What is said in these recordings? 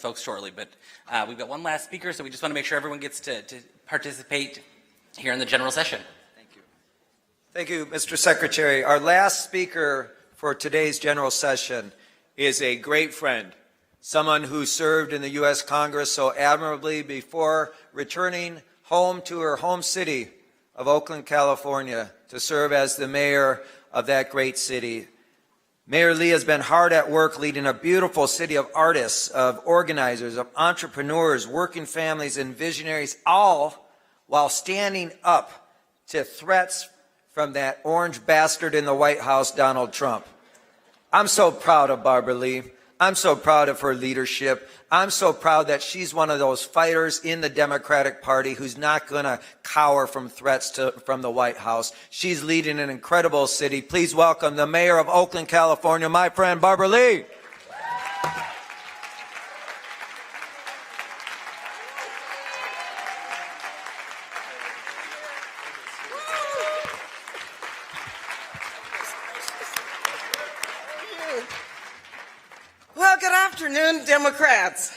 folks shortly, but we've got one last speaker, so we just want to make sure everyone gets to participate here in the general session. Thank you. Thank you, Mr. Secretary. Our last speaker for today's general session is a great friend, someone who served in the U.S. Congress so admirably before returning home to her home city of Oakland, California, to serve as the mayor of that great city. Mayor Lee has been hard at work leading a beautiful city of artists, of organizers, of entrepreneurs, working families, and visionaries, all while standing up to threats from that orange bastard in the White House, Donald Trump. I'm so proud of Barbara Lee. I'm so proud of her leadership. I'm so proud that she's one of those fighters in the Democratic Party who's not going to cower from threats from the White House. She's leading an incredible city. Please welcome the mayor of Oakland, California, my friend Barbara Lee. Well, good afternoon, Democrats.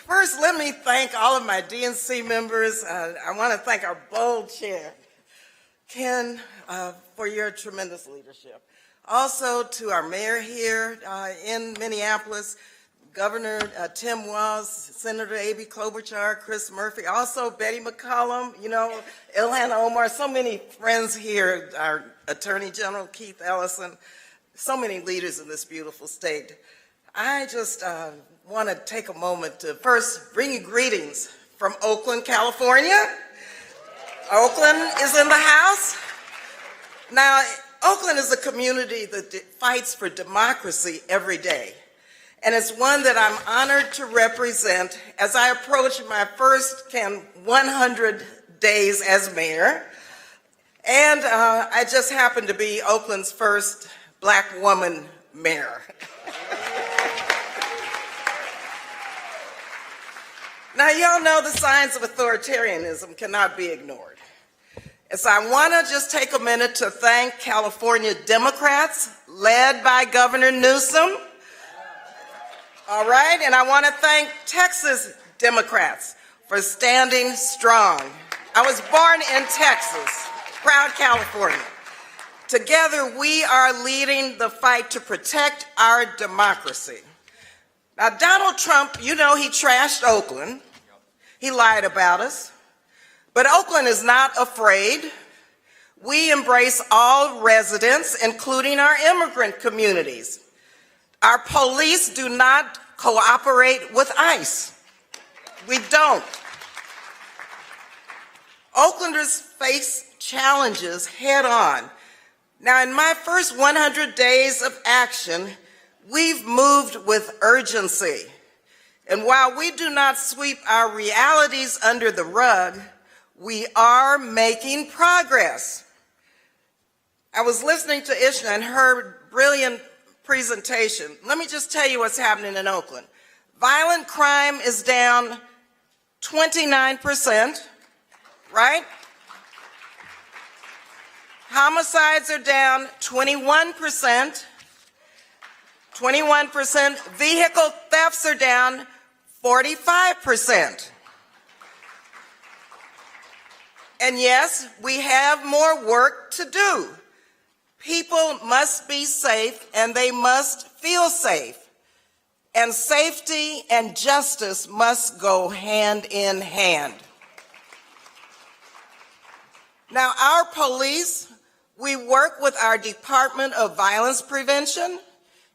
First, let me thank all of my DNC members. I want to thank our bold chair, Ken, for your tremendous leadership. Also to our mayor here in Minneapolis, Governor Tim Walz, Senator A.B. Klobuchar, Chris Murphy, also Betty McCollum, Ilhan Omar, so many friends here, our Attorney General Keith Ellison, so many leaders in this beautiful state. I just want to take a moment to first bring you greetings from Oakland, California. Oakland is in the house. Now, Oakland is a community that fights for democracy every day. And it's one that I'm honored to represent as I approach my first 100 days as mayor. And I just happen to be Oakland's first Black woman mayor. Now, y'all know the signs of authoritarianism cannot be ignored. And so I want to just take a minute to thank California Democrats, led by Governor Newsom. All right, and I want to thank Texas Democrats for standing strong. I was born in Texas, proud California. Together, we are leading the fight to protect our democracy. Now, Donald Trump, he trashed Oakland. He lied about us. But Oakland is not afraid. We embrace all residents, including our immigrant communities. Our police do not cooperate with ICE. We don't. Oaklanders face challenges head on. Now, in my first 100 days of action, we've moved with urgency. And while we do not sweep our realities under the rug, we are making progress. I was listening to Ishna and her brilliant presentation. Let me just tell you what's happening in Oakland. Violent crime is down 29%, right? Homicides are down 21%. 21%. Vehicle thefts are down 45%. And yes, we have more work to do. People must be safe and they must feel safe. And safety and justice must go hand in hand. Now, our police, we work with our Department of Violence Prevention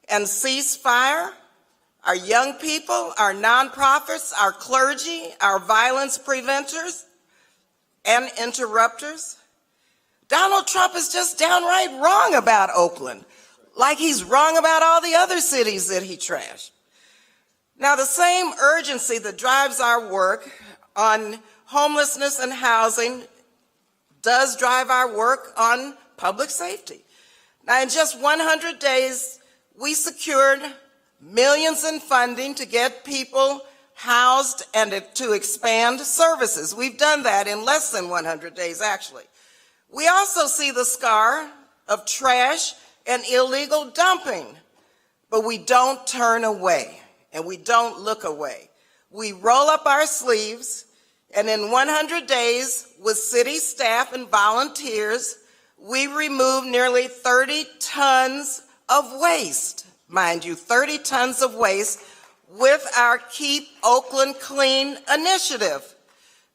and ceasefire, our young people, our nonprofits, our clergy, our violence preventers and interrupters. Donald Trump is just downright wrong about Oakland, like he's wrong about all the other cities that he trashed. Now, the same urgency that drives our work on homelessness and housing does drive our work on public safety. Now, in just 100 days, we secured millions in funding to get people housed and to expand services. We've done that in less than 100 days, actually. We also see the scar of trash and illegal dumping, but we don't turn away. and we don't look away. We roll up our sleeves, and in 100 days, with city staff and volunteers, we remove nearly 30 tons of waste. Mind you, 30 tons of waste with our Keep Oakland Clean initiative.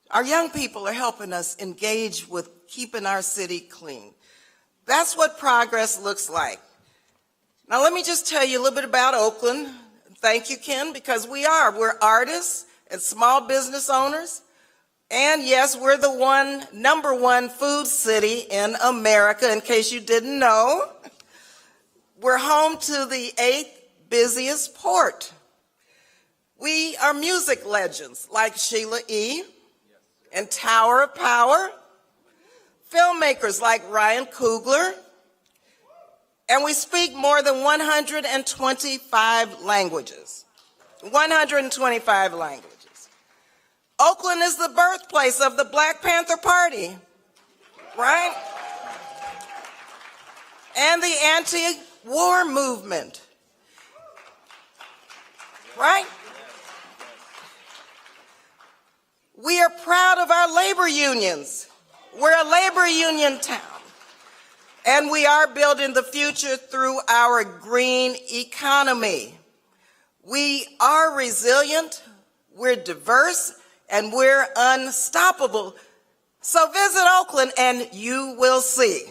Our young people are helping us engage with keeping our city clean. That's what progress looks like. Now let me just tell you a little bit about Oakland. Thank you, Ken, because we're artists and small business owners. And yes, we're the number one food city in America, in case you didn't know. We're home to the 8th busiest port. We are music legends like Sheila E. and Tower of Power, filmmakers like Ryan Coogler, and we speak more than 125 languages. 125 languages. Oakland is the birthplace of the Black Panther Party, right? And the anti-war movement, right? We are proud of our labor unions. We're a labor union town. And we are building the future through our green economy. We are resilient, we're diverse, and we're unstoppable. So visit Oakland and you will see,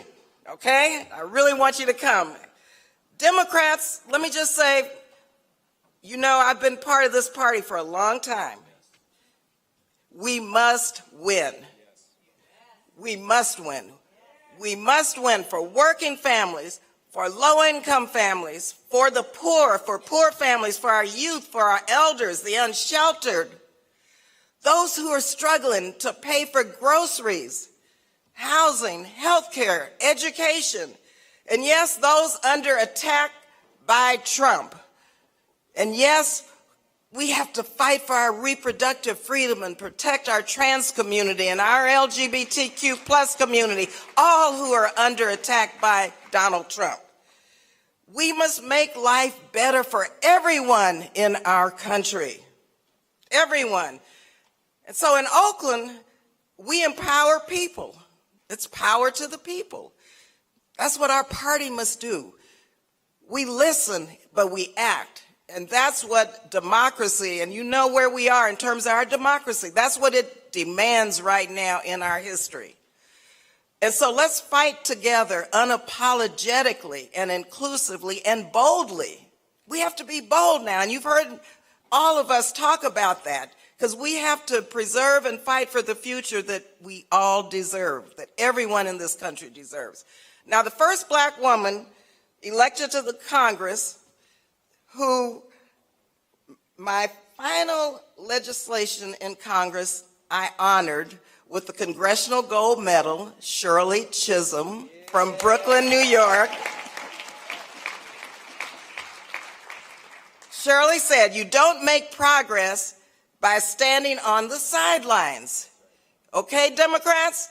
okay? I really want you to come. Democrats, let me just say, you know, I've been part of this party for a long time. We must win. We must win. We must win for working families, for low-income families, for the poor, for poor families, for our youth, for our elders, the unsheltered, those who are struggling to pay for groceries, housing, health care, education, and yes, those under attack by Trump. And yes, we have to fight for our reproductive freedom and protect our trans community and our LGBTQ plus community, all who are under attack by Donald Trump. We must make life better for everyone in our country. Everyone. And so in Oakland, we empower people. It's power to the people. That's what our party must do. We listen, but we act. And that's what democracy, and you know where we are in terms of our democracy. That's what it demands right now in our history. And so let's fight together unapologetically and inclusively and boldly. We have to be bold now, and you've heard all of us talk about that, because we have to preserve and fight for the future that we all deserve, that everyone in this country deserves. Now, the first Black woman elected to the Congress, who my final legislation in Congress I honored with the Congressional Gold Medal, Shirley Chisholm from Brooklyn, New York. Shirley said, "You don't make progress by standing on the sidelines." Okay, Democrats?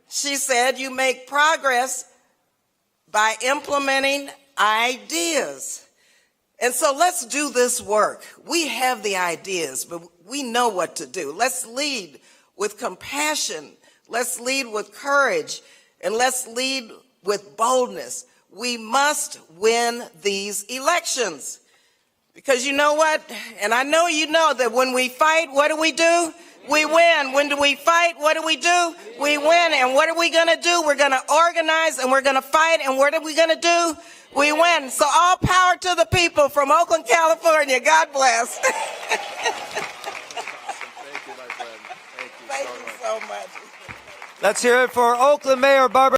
She said, "You make progress by implementing ideas." And so let's do this work. We have the ideas, but we know what to do. Let's lead with compassion. Let's lead with courage. And let's lead with boldness. We must win these elections. Because you know what? And I know you know that when we fight, what do? We win. When do we fight? What do? We win. And what are we going to do? We're going to organize and we're going to fight. And what are we going to do? We win. So all power to the people from Oakland, California. God bless. Thank you, my friend. Thank you Thank you so much. Let's hear it for Oakland Mayor Barbara